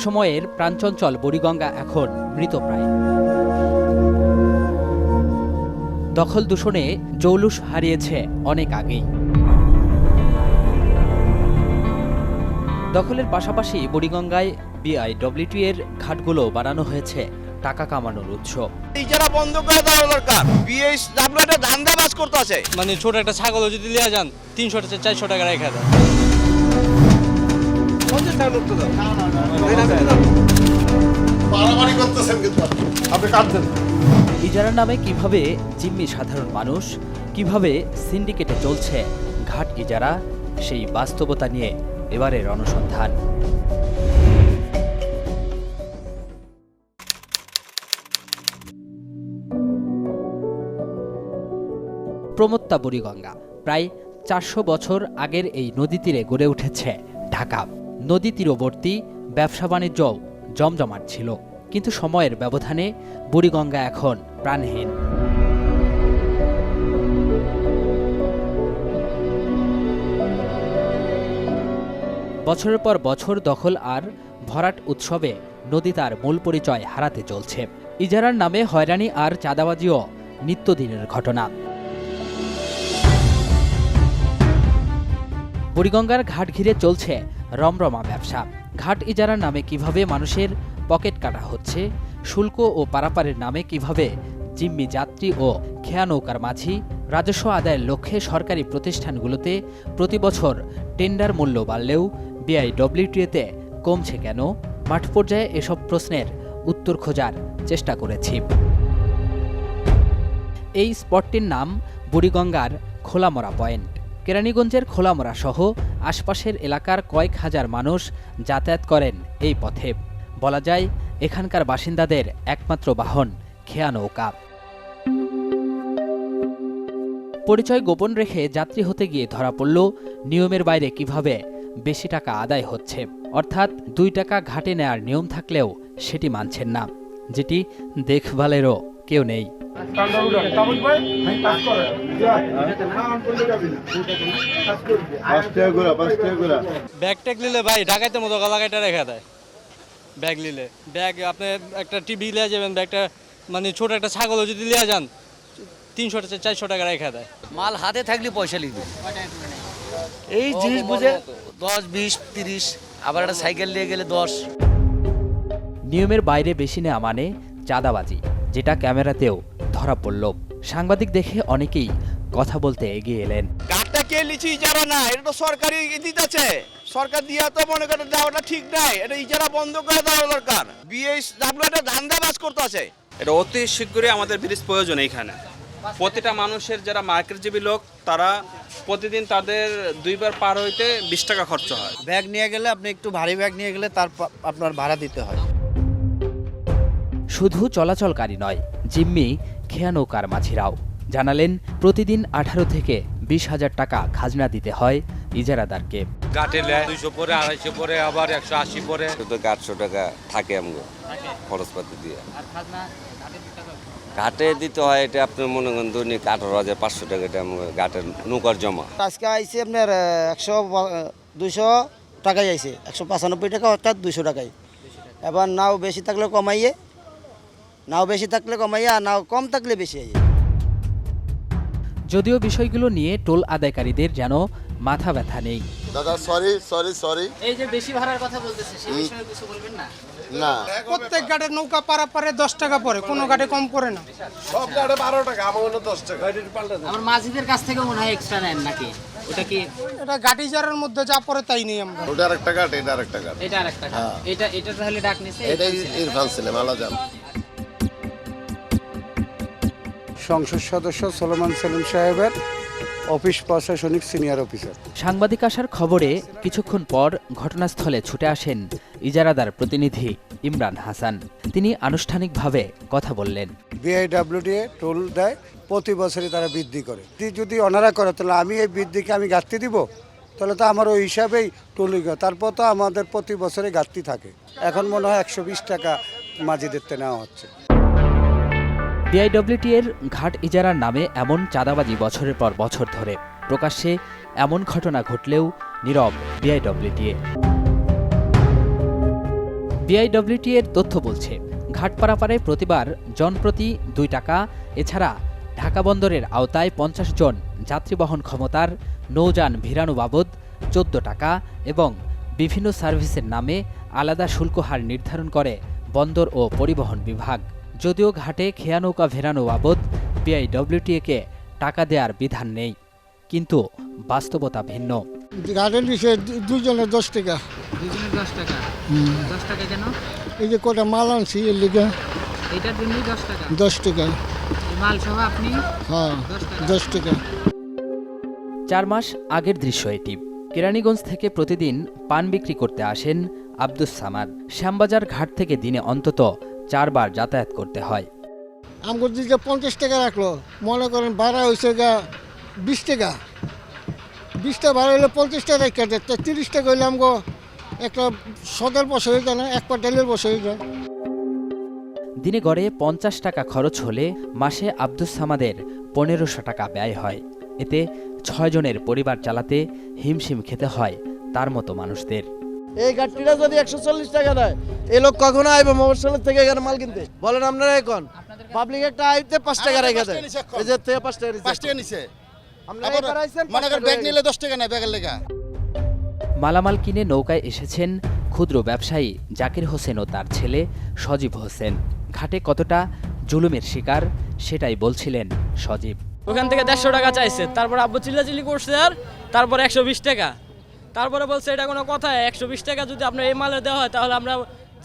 একসময়ের প্রাণচঞ্চল বুড়িগঙ্গা এখন মৃতপ্রায়। দখল দূষণে জৌলুস হারিয়েছে অনেক আগেই। দখলের পাশাপাশি বুড়িগঙ্গায় বিআইডব্লিউটি এর ঘাটগুলো বানানো হয়েছে টাকা কামানোর উৎস। ইজারা বন্ধ করে দেওয়া দরকার। বিএসডব্লিউ ধান্দাবাজ করতেছে। মানে ছোট একটা ছাগল যদি লিয়া যান 300 থেকে 400 টাকা রেখে দেয়। ইজারার নামে কিভাবে জিম্মি সাধারণ মানুষ, কিভাবে সিন্ডিকেটে চলছে ঘাট ইজারা, সেই বাস্তবতা নিয়ে এবারের অনুসন্ধান। প্রমত্তা বুড়িগঙ্গা প্রায় 400 বছর আগের এই নদী তীরে গড়ে উঠেছে ঢাকা। নদী তীরবর্তী ব্যবসা বাণিজ্যও জমজমাট ছিল, কিন্তু সময়ের ব্যবধানে বুড়িগঙ্গা এখন প্রাণহীন। বছরের পর বছর দখল আর ভরাট উৎসবে নদী তার মূল পরিচয় হারাতে চলছে। ইজারার নামে হয়রানি আর চাঁদাবাজিও নিত্যদিনের ঘটনা। বুড়িগঙ্গার ঘাট ঘিরে চলছে রমরমা ব্যবসা। ঘাট ইজারার নামে কিভাবে মানুষের পকেট কাটা হচ্ছে, শুল্ক ও পারাপারের নামে কিভাবে জিম্মি যাত্রী ও খেয়া নৌকার মাঝি রাজস্ব আদায়ের লক্ষ্যে সরকারি প্রতিষ্ঠানগুলোতে প্রতি বছর টেন্ডার মূল্য বাড়লেও বিআইডব্লিউটিএতে কমছে কেন, মাঠ পর্যায়ে এসব প্রশ্নের উত্তর খোঁজার চেষ্টা করেছি। এই স্পটটির নাম বুড়িগঙ্গার খোলামরা পয়েন্ট। কেরানীগঞ্জের খোলামরা সহ আশপাশের এলাকার কয়েক হাজার মানুষ যাতায়াত করেন এই পথে। বলা যায় এখানকার বাসিন্দাদের একমাত্র বাহন খেয়া নৌকা। পরিচয় গোপন রেখে যাত্রী হতে গিয়ে ধরা পড়ল নিয়মের বাইরে কিভাবে বেশি টাকা আদায় হচ্ছে। অর্থাৎ 2 টাকা ঘাটে নেয়ার নিয়ম থাকলেও সেটি মানছেন না, যেটি দেখভালেরও কেউ নেই। ব্যাগ ট্যাগ নিলে ভাই ঢাকাইতে মতো গলাগাইটা রেখে দেয়। ব্যাগ নিলে ব্যাগ আপনি একটা টিভি লিয়ে যাবেন, ব্যাগটা মানে ছোট একটা ছাগল যদি লিয়ে যান 300 থেকে 400 টাকা রেখে দেয়। মাল হাতে থাকলে পয়সা লিখবে। এই জিনিস বুঝে 10, 20, 30, আবার একটা সাইকেল নিয়ে গেলে 10। নিয়মের বাইরে বেশি নেওয়া মানে চাঁদাবাজি, যেটা ক্যামেরাতেও ধরা পড়ল। সাংবাদিক দেখে অনেকেই কথা বলতে এগিয়ে এলেন। ঘাটটা কে লিচি ইজারা না, এটা তো সরকারি দিতেছে। সরকার দিয়া তো মনে করে দেওয়াটা ঠিক নাই, এটা ইজারা বন্ধ করে দেওয়া দরকার। বিএসডব্লিউ ধান্দাবাজ করতেছে। এটা অতি শীঘ্রই আমাদের ব্রিজ প্রয়োজন। এইখানে প্রতিটা মানুষের যারা মার্কেটজীবী লোক, তারা প্রতিদিন তাদের 2 বার পার হইতে 20 টাকা খরচ হয়। ব্যাগ নিয়ে গেলে আপনি একটু ভারী ব্যাগ নিয়ে গেলে তার আপনার ভাড়া দিতে হয়। শুধু চলাচলকারী নয়, জিম্মি খেয়া নৌকার মাঝিরাও জানালেন প্রতিদিন 18 থেকে 20,000 টাকা খাজনা দিতে হয় ইজারাদারকে। ঘাটে 200 পরে, 250 পরে, আবার 180 পরে, তো 800 টাকা থাকে আমগো খরচপাতি দিয়ে। ঘাটে দিতে হয়, এটা আপনার মনে করেন দৈনিক 18,500 টাকা, এটা ঘাটের নৌকার জমা। আজকে আইসি আপনার 200 টাকাই আইসে, 195 টাকা, অর্থাৎ 200 টাকাই। এবার নাও বেশি থাকলে কমাইয়ে, নাও বেশি থাকলে কমাইয়ে, আর নাও কম থাকলে বেশি আইয়ে। যদিও বিষয়গুলো নিয়ে টোল আদায়কারীদের যেন মাথা ব্যথা নেই। দাদা সরি এই যে বেশি ভাড়ার কথা বলতেছে, সেই বিষয়ে কিছু বলবেন না? না, প্রত্যেক ঘাটে নৌকা পারাপারে 10 টাকা পড়ে, কোনো ঘাটে কম পড়ে না। সব গাড়ি 12 টাকা, আমার 10 টাকা। আমার মাঝিদের কাছ থেকে মনে হয় এক্সট্রা নেন নাকি? ওটা কি? এটা ঘাটি জারের মধ্যে যা পড়ে তাই নেই আমরা। ওটা আরেকটা ঘাট, এটা আরেকটা ঘাট। এটা আরেকটা ঘাট। এটা তাহলে ডাক নিছে। এটাই ইরফান সেলিম আলাজান। সংসদ সদস্য সোলোমান সেলিম সাহেবের অফিস প্রশাসনিক সিনিয়র অফিসার। সাংবাদিক আসার খবরে কিছুক্ষণ পর ঘটনাস্থলে ছুটে আসেন ইজারাদার প্রতিনিধি ইমরান হাসান। তিনি আনুষ্ঠানিকভাবে কথা বললেন। বিআইডব্লিউটি টোল দেয়, প্রতি বছরই তারা বৃদ্ধি করে। যদি ওনারা করে তাহলে আমি এই বৃদ্ধিকে আমি ঘাটতি দিব, তাহলে তো আমার ওই হিসাবেই টোল। তারপর তো আমাদের প্রতি বছরে ঘাটতি থাকে। এখন মনে হয় 120 টাকা মাঝিদের নেওয়া হচ্ছে। বিআইডব্লিউটি এর ঘাট ইজারার নামে এমন চাঁদাবাজি বছরের পর বছর ধরে। প্রকাশ্যে এমন ঘটনা ঘটলেও নীরব বিআইডব্লিউটি। বিআইডব্লিউটি এর তথ্য বলছে ঘাট পারাপারে প্রতিবার জনপ্রতি 2 টাকা। এছাড়া ঢাকা বন্দরের আওতায় 50 জন যাত্রী বহন ক্ষমতার নৌযান ভিড়ানো বাবদ 14 টাকা এবং বিভিন্ন সার্ভিসের নামে আলাদা শুল্ক হার নির্ধারণ করে বন্দর ও পরিবহন বিভাগ। যদিও ঘাটে খেয়া নৌকা ভেড়ানো বাবদ বিআইডব্লিউটিএকে টাকা দেওয়ার বিধান নেই, কিন্তু বাস্তবতা ভিন্ন। গাড়ির বিষয়ে দুজনের 10 টাকা। 10 টাকা। 10 টাকা কেন? এই যে কটা মাল আনছি এর লিগে এটার জন্যই 10 টাকা। 10 টাকা। মাল সহ আপনি? হ্যাঁ 10 টাকা। 4 মাস আগের দৃশ্য এটি। কেরানীগঞ্জ থেকে প্রতিদিন পান বিক্রি করতে আসেন আব্দুস সামাদ। শ্যামবাজার ঘাট থেকে দিনে অন্তত 4 বার যাতায়াত করতে হয়। আমগো দিকে 50 টাকা রাখলো, মনে করেন ভাড়া হয়েছে গা 20 টাকা। 20 টাকা ভাড়া হলে 50 টাকা রেখে দেয়, 30 টাকা হইলে আমগো একটা সদের বসে হয়ে যায় না, এক পাটালের বসে হয়ে যায়। দিনে গড়ে 50 টাকা খরচ হলে মাসে আব্দুস সামাদের 1500 টাকা ব্যয় হয়। এতে 6 জনের পরিবার চালাতে হিমশিম খেতে হয় তার মতো মানুষদের। এই গাড়িটা যদি 140 টাকা দেয়, এই লোক কখনো আইবে মোবাইলের থেকে এখানে মাল কিনতে? বলেন আপনারা এখন পাবলিক একটা আইতে 5 টাকা রেখে দেয়, এই যে থেকে 5 টাকা নিছে। আপনারা করাইছেন মনে করেন ব্যাগ নিলে 10 টাকা নেয় ব্যাগের লেগা। মালামাল কিনে নৌকায় এসেছেন ক্ষুদ্র ব্যবসায়ী জাকির হোসেন ও তার ছেলে সজীব হোসেন। ঘাটে কতটা জুলুমের শিকার সেটাই বলছিলেন সজীব। ওখান থেকে 150 টাকা চাইছে, তারপর আব্বু চিল্লাচিল্লি করছে, আর তারপর 120 টাকা। তারপরে বলছে এটা কোনো কথা, 120 টাকা যদি আপনার এই মালে দেওয়া হয় তাহলে আমরা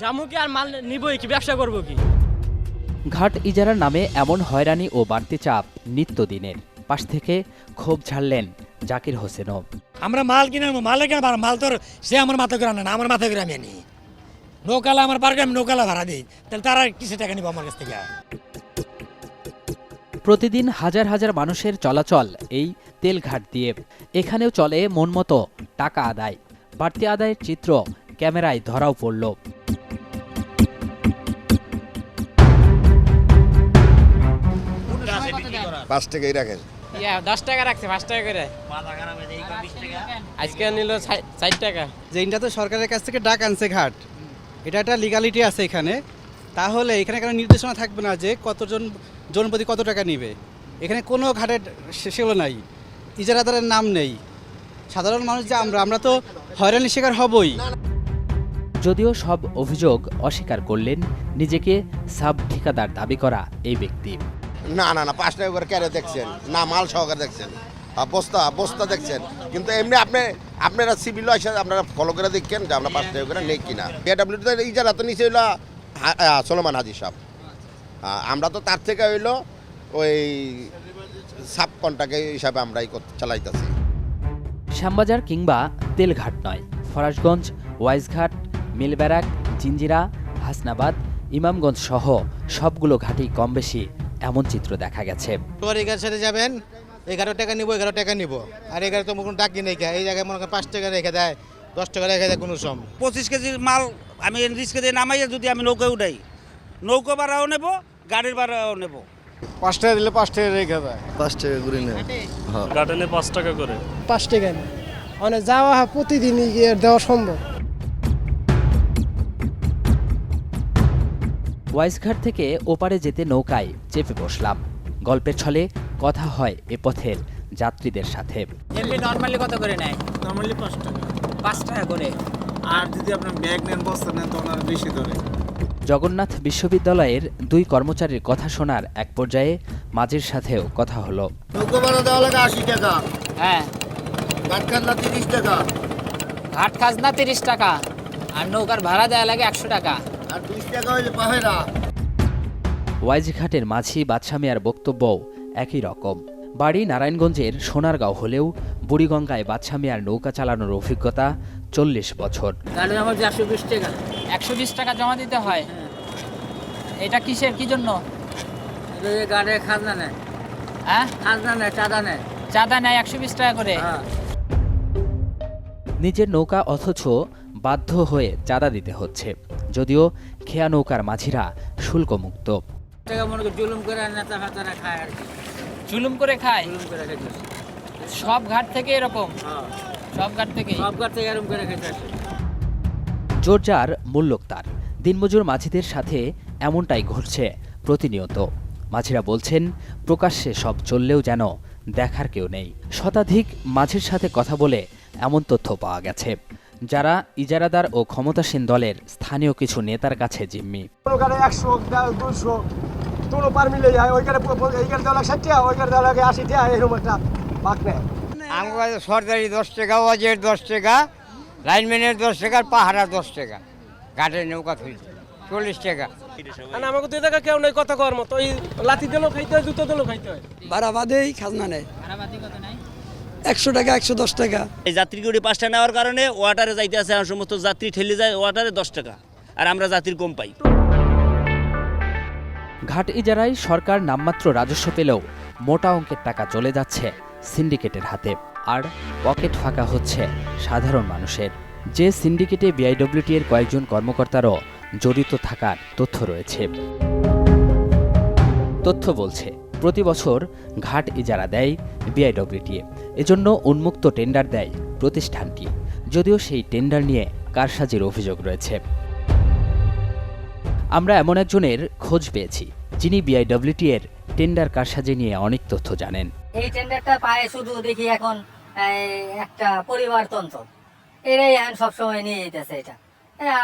জামু কি আর মাল নিবই কি, ব্যবসা করবো কি? ঘাট ইজারার নামে এমন হয়রানি ও বাড়তি চাপ নিত্যদিনের। পাশ থেকে ক্ষোভ ঝাড়লেন জাকির হোসেনও। আমরা মাল কিনে মালে কেন মাল তোর সে আমার মাথা করে আনে না, আমার মাথা করে আমি আনি। নৌকালা আমার পার্কে আমি নৌকালা ভাড়া দিই, তাহলে তারা কিছু টাকা নিবো আমার কাছ থেকে। প্রতিদিন হাজার হাজার মানুষের চলাচল এই তেলঘাট দিয়ে। এখানেও চলে মন মতো টাকা আদায়। বাড়তি আদায়ের চিত্র ক্যামেরায় ধরাও পড়ল। পাঁচ টাকাই রাখেন। 10 টাকা রাখছে, 5 টাকা করে। আজকে নিল 60 টাকা। যে এটা তো সরকারের কাছ থেকে ডাক আনছে ঘাট, এটা একটা লিগালিটি আছে এখানে। তাহলে এখানে কোনো নির্দেশনা থাকবে না যে কতজন জনপ্রতি কত টাকা নেবে। এখানে কোনো ঘাটের সেগুলো নাই, ইজারাদারের নাম নেই। সাধারণ মানুষ যে আমরা তো হয়রানির শিকার হবই। যদিও সব অভিযোগ অস্বীকার করলেন নিজেকে সাব ঠিকাদার দাবি করা এই ব্যক্তি। না না না 5 টাকা করে কেন দেখছেন না, মাল সহকারে দেখছেন, বস্তা দেখছেন, কিন্তু এমনি আপনারা সিভিল আপনারা ফলো করে দেখেন যে আমরা 5 টাকা করে নেই কিনা। বিআইডব্লিউটি ইজারা তো নিচে হইলো সোলোমান হাজি সাহেব, আমরা তো তার থেকে হইলো ওই সাব কন্ট্রাক্ট হিসাবে আমরা চালাইতেছি। শ্যামবাজার কিংবা তেলঘাট নয়, ফরাশগঞ্জ, ওয়াইজঘাট, মিলব্যারাক, জিঞ্জিরা, হাসনাবাদ, ইমামগঞ্জ সহ সবগুলো ঘাটেই কম বেশি এমন চিত্র দেখা গেছে। এগার সাথে যাবেন, 11 টাকা নিব, 11 টাকা নিব, আর 11 তো কোনো ডাকি নেই। এই জায়গায় মনে করেন 5 টাকা রেখে দেয়, 10 টাকা রেখে দেয় কোনো সম। 25 কেজি মাল আমি রিস্কে দিয়ে নামাইয়া যদি আমি নৌকা উঠাই, নৌকা ভাড়াও নেব, গাড়ির ভাড়াও নেব। 5 টাকা দিলে 5 টাকা রেখে দেয়। 5 টাকা করে নেয়, গার্ডেনে 5 টাকা করে। 5 টাকা মানে যাওয়া প্রতিদিনই গিয়ে দেওয়া সম্ভব। ওয়াইজঘাট থেকে ওপারে যেতে নৌকায় চেপে বসলাম। গল্পের ছলে কথা হয় এ পথের যাত্রীদের সাথে। এমনি নরমালি কত করে নেয়? নরমালি 5 টাকা। 5 টাকা করে। আর যদি আপনি ব্যাগ নেন, বস্তা নেন, তখন আর বেশি ধরে। জগন্নাথ বিশ্ববিদ্যালয়ের 2 কর্মচারীর কথা শোনার এক পর্যায়ে মাঝির সাথেও কথা হলো। নৌকা ভাড়া দেওয়া লাগে 80 টাকা, হ্যাঁ, ঘাট খাজনা 30 টাকা, ঘাট খাজনা 30 টাকা, আর নৌকার ভাড়া দেওয়া লাগে 100 টাকা। আর 20 টাকা হইলে পাহেরা। ওয়াইজঘাটের মাঝি বাদশা মিয়ার বক্তব্যও একই রকম। বাড়ি নারায়ণগঞ্জের সোনারগাঁও হলেও বুড়িগঙ্গায় বাদশা মিয়ার নৌকা চালানোর অভিজ্ঞতা 40 বছর। গাড়ি আমার 120 টাকা। 120 টাকা জমা দিতে হয়। এটা কিসের, কি জন্য? গাড়ির খাজনা নেয়, হ্যাঁ, খাজনা নেয়, চাঁদা নেয়। চাঁদা নেয় 120 টাকা করে। নিজের নৌকা অথচ বাধ্য হয়ে চাঁদা দিতে হচ্ছে, যদিও খেয়া নৌকার মাঝিরা শুল্কমুক্ত। টাকা মনে করে জুলুম করে নেতা ফেতারা খায় আর কি। জুলুম করে খায়। জুলুম করে খাইতে সব ঘাট থেকে এরকম? সব ঘাট থেকে? সব ঘর থেকে এরকম করে খাইতে আসে। জোর যার মূল্যক তার। দিনমজুর মাঝিদের সাথে এমনটাই ঘটছে প্রতিনিয়ত। মাঝিরা বলছেন, প্রকাশ্যে সব চললেও যেন দেখার কেউ নেই। শতাধিক মাঝির সাথে কথা বলে এমন তথ্য পাওয়া গেছে, যারা ইজারাদার ও ক্ষমতাসীন দলের স্থানীয় কিছু নেতার কাছে জিম্মি। ওখানে 100 200 দুটো পার মিলে যায়, ওইখানে এইখানে দেওয়া লাগে 60 টাকা, ওইখানে দেওয়া লাগে 80 টাকা, এরকম একটা ভাগ নেয়। আমার সরকারি 10 টাকা, ওয়াজের 10 টাকা, লাইনম্যানের 10 টাকা, পাহারা 10 টাকা, ঘাটের নৌকা তুলছে 40 টাকা। আমাকে 2 টাকা কেউ নেই কথা কর মতো, ওই লাঠি দিলেও খাইতে হয়, জুতো দিলেও খাইতে হয়। ভাড়া বাদেই খাজনা নেয় 100 টাকা 110 টাকা। এই যাত্রী গুড়ি 5 টাকা নেওয়ার কারণে ওয়াটারে যাইতে আছে, আর সমস্ত যাত্রী ঠেলে যায় ওয়াটারে 10 টাকা, আর আমরা যাত্রীর কম পাই। ঘাট ইজারায় সরকার নামমাত্র রাজস্ব পেলেও মোটা অঙ্কের টাকা চলে যাচ্ছে সিন্ডিকেটের হাতে, আর পকেট ফাঁকা হচ্ছে সাধারণ মানুষের। যে সিন্ডিকেটে বিআইডব্লিউটি এর কয়েকজন কর্মকর্তারও জড়িত থাকার তথ্য রয়েছে। তথ্য বলছে, প্রতি বছর ঘাট ইজারা দেয় বিআইডব্লিউটি, এজন্য উন্মুক্ত টেন্ডার দেয় প্রতিষ্ঠানটি, যদিও সেই টেন্ডার নিয়ে কারসাজির অভিযোগ রয়েছে। আমরা এমন একজনের খোঁজ পেয়েছি, যিনি বিআইডব্লিউটি এর টেন্ডার কারসাজি নিয়ে অনেক তথ্য জানেন। এই টেন্ডারটা পায়ে শুধু দেখি এখন একটা পরিবারতন্ত্র, এরাই এখন সবসময় নিয়ে যেতেছে। এটা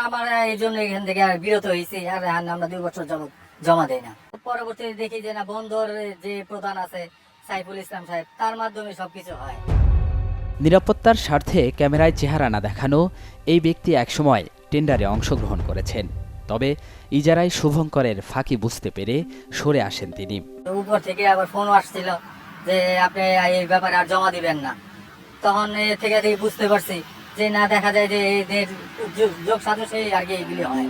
আমার এই জন্য এখান থেকে আর বিরত হয়েছি, আর আমরা 2 বছর যাবত জমা দেই না। পরবর্তীতে দেখি যে না, বন্দর যে প্রধান আছে সাইফুল ইসলাম সাহেব, তার মাধ্যমে সবকিছু হয়। নিরাপত্তার স্বার্থে ক্যামেরায় চেহারা না দেখানো এই ব্যক্তি একসময় টেন্ডারে অংশগ্রহণ করেছেন, তবে ইজারায় শুভঙ্করের ফাঁকি বুঝতে পেরে সরে আসেন তিনি। উপর থেকে আবার ফোন আসছিল যে আপনি এই ব্যাপারে আর জমা দিবেন না। তখন থেকে বুঝতে পারছি যে না, দেখা যায় যে এদের যোগ সাজসে আর কি এগুলি হয়।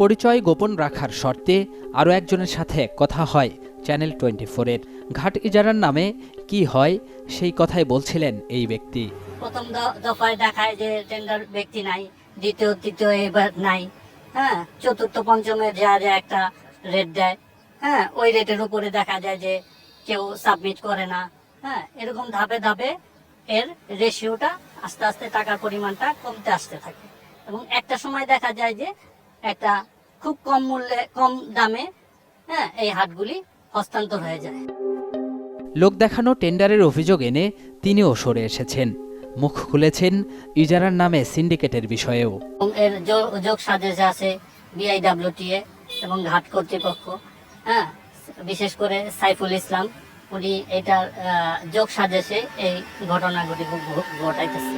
পরিচয় গোপন রাখার শর্তে আরও একজনের সাথে কথা হয় চ্যানেল 24-এর। ঘাট ইজারার নামে কি হয় সেই কথাই বলছিলেন এই ব্যক্তি। প্রথম দফায় দেখায় যে টেন্ডার ব্যক্তি নাই, দ্বিতীয় তৃতীয় এবার নাই, হ্যাঁ, চতুর্থ পঞ্চমে যা একটা রেট দেয়, হ্যাঁ, ওই রেটের উপরে দেখা যায় যে কেউ সাবমিট করে না, হ্যাঁ, এরকম ধাপে ধাপে এর রেশিওটা আস্তে আস্তে টাকার পরিমাণটা কমতে আসতে থাকে, এবং একটা সময় দেখা যায় যে একটা খুব কম মূল্যে কম দামে, হ্যাঁ, এই হাটগুলি হস্তান্তর হয়ে যায়। লোক দেখানো টেন্ডারের অভিযোগ এনে তিনিও সরে এসেছেন, মুখ খুলেছেন ইজারার নামে সিন্ডিকেটের বিষয়েও। এর যোগ সাজেশে আছে বিআইডব্লিউটিএ এবং ঘাট কর্তৃপক্ষ, হ্যাঁ, বিশেষ করে সাইফুল ইসলাম, উনি এটার যোগ সাজেশে এই ঘটনাগুলি ঘটাইতেছে।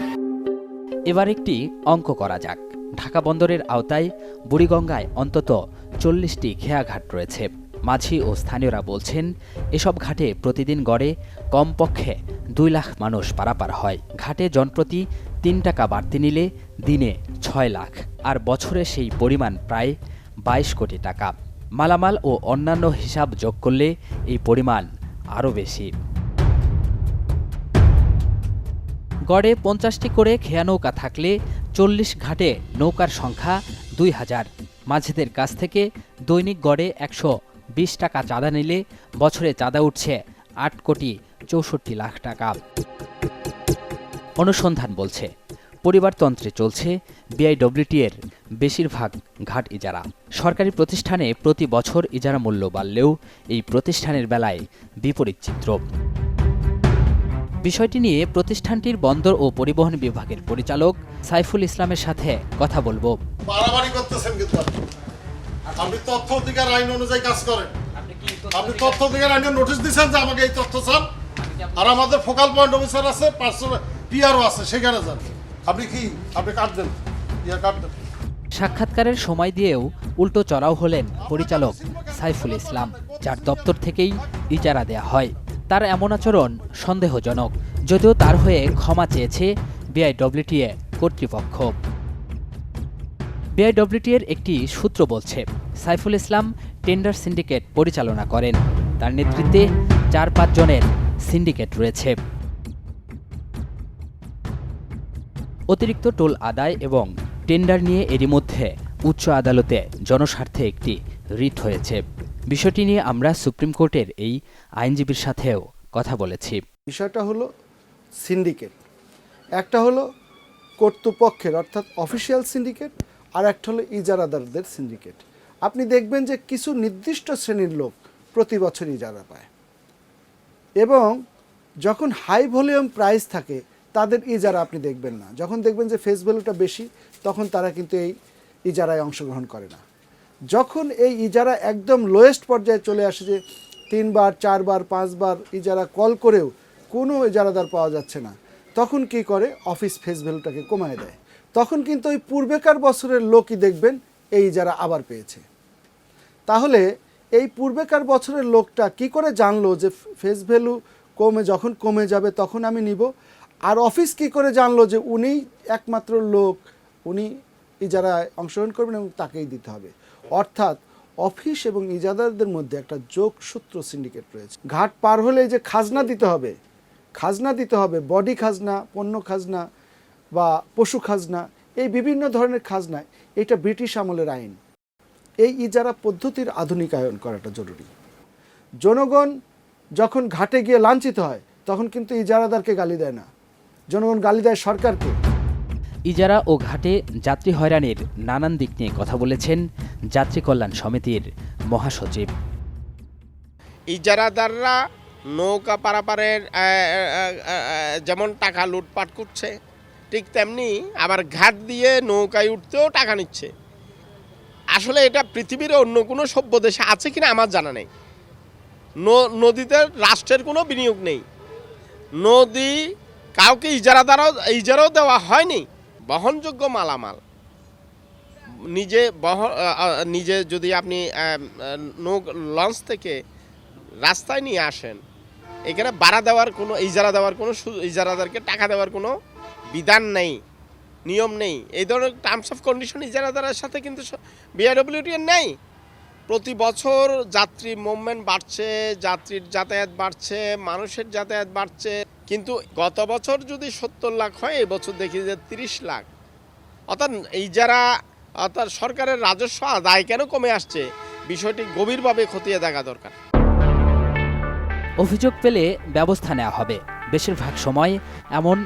এবার একটি অঙ্ক করা যাক। ঢাকা বন্দরের আওতায় বুড়িগঙ্গায় অন্তত 40টি খেয়াঘাট রয়েছে। মাঝি ও স্থানীয়রা বলছেন, এসব ঘাটে প্রতিদিন গড়ে কমপক্ষে 2 লাখ মানুষ পারাপার হয়। ঘাটে জনপ্রতি 3 টাকা বাড়তি নিলে দিনে 6 লাখ, আর বছরে সেই পরিমাণ প্রায় 22 কোটি টাকা। মালামাল ও অন্যান্য হিসাব যোগ করলে এই পরিমাণ আরও বেশি। গড়ে 50টি করে খেয়া নৌকা থাকলে 40 ঘাটে নৌকার সংখ্যা 2000। মাঝিদের কাছ থেকে দৈনিক গড়ে 120 টাকা চাঁদা নিলে বছরে চাঁদা উঠছে 8 কোটি 64 লাখ টাকা। অনুসন্ধান বলছে, পরিবারতন্ত্রে চলছে বিআইডব্লিউটি এর বেশিরভাগ ঘাট ইজারা। সরকারি প্রতিষ্ঠানে প্রতি বছর ইজারা মূল্য বাড়লেও এই প্রতিষ্ঠানের বেলায় বিপরীত চিত্র। বিষয়টি নিয়ে প্রতিষ্ঠানটির বন্দর ও পরিবহন বিভাগের পরিচালক সাইফুল ইসলামের সাথে কথা বলবো। বাড়াবাড়ি করতেছেন, কিন্তু আপনি তথ্য অধিকার আইন অনুযায়ী কাজ করেন। আপনি তথ্য অধিকার আইনে নোটিশ দিয়েছেন যে আমাকে এই তথ্য চান, আর আমাদের ফোকাল পয়েন্ট অফিসার আছে, পার্সোনাল পিআরও আছে, সেখানে যান। আপনি কাট দেন, কাট দেন। সাক্ষাৎকারের সময় দিয়েও উল্টো চড়াও হলেন পরিচালক সাইফুল ইসলাম, যার দপ্তর থেকেই ইজারা দেয়া হয়। তার এমন আচরণ সন্দেহজনক, যদিও তার হয়ে ক্ষমা চেয়েছে বিআইডব্লিউটি কর্তৃপক্ষ। বিআইডব্লিউটি এর একটি সূত্র বলছে, সাইফুল ইসলাম টেন্ডার সিন্ডিকেট পরিচালনা করেন। তার নেতৃত্বে 4-5 জনের সিন্ডিকেট রয়েছে। অতিরিক্ত টোল আদায় এবং টেন্ডার নিয়ে এরই মধ্যে উচ্চ আদালতে জনস্বার্থে একটি রিট হয়েছে। বিষয়টি নিয়ে আমরা সুপ্রিম কোর্টের এই আইনজীবীর সাথেও কথা বলেছি। বিষয়টা হলো সিন্ডিকেট, একটা হলো কর্তৃপক্ষের অর্থাৎ অফিসিয়াল সিন্ডিকেট, আর একটা হলো ইজারাদারদের সিন্ডিকেট। আপনি দেখবেন যে কিছু নির্দিষ্ট শ্রেণীর লোক প্রতি বছর ইজারা পায়, এবং যখন হাই ভলিউম প্রাইস থাকে তাদের ইজারা আপনি দেখবেন না। যখন দেখবেন যে ফেস ভ্যালুটা বেশি, তখন তারা কিন্তু এই ইজারায় অংশগ্রহণ করে না। যখন এই ইজারা একদম লোয়েস্ট পর্যায়ে চলে আসে, যে 3 বার 4 বার 5 বার ইজারা কল করেও কোনো ইজারাদার পাওয়া যাচ্ছে না, তখন কি করে, অফিস ফেস ভ্যালুটাকে কমায় দেয়। তখন কিন্তু ওই পূর্বেকার বছরের লোকই দেখবেন এই ইজারা আবার পেয়েছে। তাহলে এই পূর্বেকার বছরের লোকটা কি করে জানলো যে ফেস ভ্যালু যখন কমে যাবে তখন আমি নিব, আর অফিস কি করে জানলো যে উনি একমাত্র লোক, উনি ইজারায় অংশগ্রহণ করবেন এবং তাকেই দিতে হবে। অর্থাৎ অফিস এবং ইজারাদারদের মধ্যে একটা যোগসূত্র সিন্ডিকেট রয়েছে। ঘাট পার হলে যে খাজনা দিতে হবে, বডি খাজনা, পণ্য খাজনা বা পশু খাজনা, এই বিভিন্ন ধরনের খাজনা, এটা ব্রিটিশ আমলের আইন। এই ইজারা পদ্ধতির আধুনিকায়ন করাটা জরুরি। জনগণ যখন ঘাটে গিয়ে লাঞ্ছিত হয় তখন কিন্তু ইজারাদারকে গালি দেয় না, জনগণ গালি দেয় সরকারকে। ইজারা ও ঘাটে যাত্রী হয়রানির নানান দিক নিয়ে কথা বলেছেন যাত্রী কল্যাণ সমিতির মহাসচিব। ইজারাদাররা নৌকা পারাপারের যেমন টাকা লুটপাট করছে, ঠিক তেমনি আবার ঘাট দিয়ে নৌকায় উঠতেও টাকা নিচ্ছে। আসলে এটা পৃথিবীর অন্য কোনো সভ্য দেশে আছে কিনা আমার জানা নেই। নদীতে রাষ্ট্রের কোনো বিনিয়োগ নেই, নদী কাউকে ইজারাও দেওয়া হয়নি। বহনযোগ্য মালামাল নিজে যদি আপনি লঞ্চ থেকে রাস্তায় নিয়ে আসেন, এখানে ভাড়া দেওয়ার কোনো ইজারাদারকে টাকা দেওয়ার কোনো বিধান নেই, নিয়ম নেই। এই ধরনের টার্মস অফ কন্ডিশন ইজারাদারের সাথে কিন্তু বিআইডব্লিউটি নেই। প্রতি বছর যাত্রী মুভমেন্ট বাড়ছে, যাত্রীর যাতায়াত বাড়ছে, মানুষের যাতায়াত বাড়ছে, কিন্তু গত বছর যদি 70 লাখ হয়, এই বছর দেখি যে 30 লাখ। অর্থাৎ সরকারের রাজস্ব আদায় কেন কমে আসছে, বিষয়টি গভীরভাবে খতিয়ে দেখা দরকার। অভিযোগ পেলে ব্যবস্থা নেওয়া হবে। বেশিরভাগ সময় এমন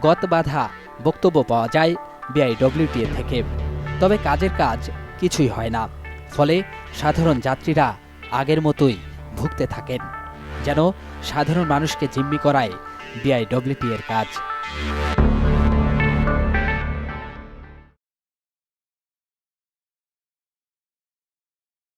গতবাধা বক্তব্য পাওয়া যায় বিআইডব্লিউটি থেকে, তবে কাজের কাজ কিছুই হয় না। ফলে সাধারণ যাত্রীরা আগের মতোই ভুগতে থাকেন, যেন সাধারণ মানুষকে জিম্মি করায় বিআইডব্লিউটি এর কাজ।